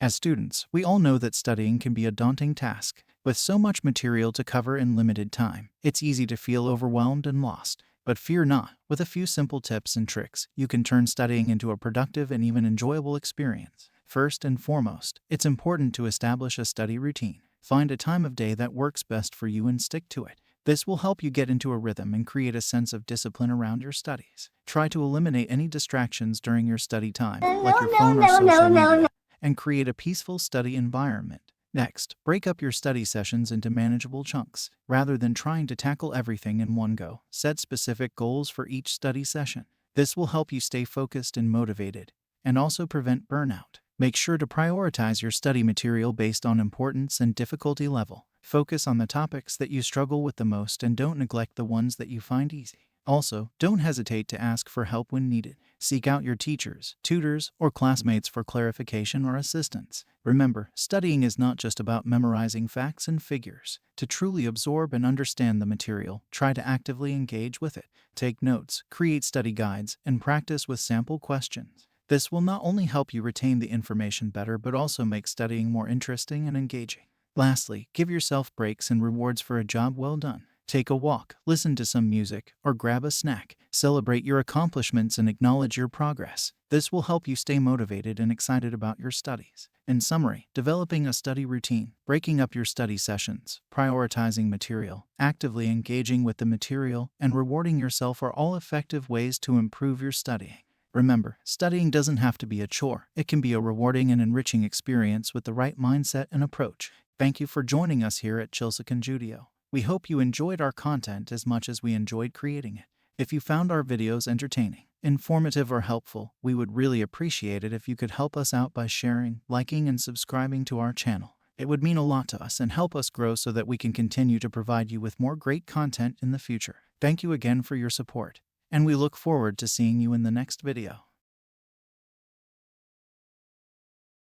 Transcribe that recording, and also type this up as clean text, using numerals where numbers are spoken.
As students, we all know that studying can be a daunting task. With so much material to cover in limited time, it's easy to feel overwhelmed and lost. But fear not, with a few simple tips and tricks, you can turn studying into a productive and even enjoyable experience. First and foremost, it's important to establish a study routine. Find a time of day that works best for you and stick to it. This will help you get into a rhythm and create a sense of discipline around your studies. Try to eliminate any distractions during your study time, like your phone or social media, and create a peaceful study environment. Next, break up your study sessions into manageable chunks. Rather than trying to tackle everything in one go, set specific goals for each study session. This will help you stay focused and motivated, and also prevent burnout. Make sure to prioritize your study material based on importance and difficulty level. Focus on the topics that you struggle with the most and don't neglect the ones that you find easy. Also, don't hesitate to ask for help when needed. Seek out your teachers, tutors, or classmates for clarification or assistance. Remember, studying is not just about memorizing facts and figures. To truly absorb and understand the material, try to actively engage with it. Take notes, create study guides, and practice with sample questions. This will not only help you retain the information better, but also make studying more interesting and engaging. Lastly, give yourself breaks and rewards for a job well done. Take a walk, listen to some music, or grab a snack. Celebrate your accomplishments and acknowledge your progress. This will help you stay motivated and excited about your studies. In summary, developing a study routine, breaking up your study sessions, prioritizing material, actively engaging with the material, and rewarding yourself are all effective ways to improve your studying. Remember, studying doesn't have to be a chore. It can be a rewarding and enriching experience with the right mindset and approach. Thank you for joining us here at Chilsican Judio. We hope you enjoyed our content as much as we enjoyed creating it. If you found our videos entertaining, informative, or helpful, we would really appreciate it if you could help us out by sharing, liking, and subscribing to our channel. It would mean a lot to us and help us grow so that we can continue to provide you with more great content in the future. Thank you again for your support, and we look forward to seeing you in the next video.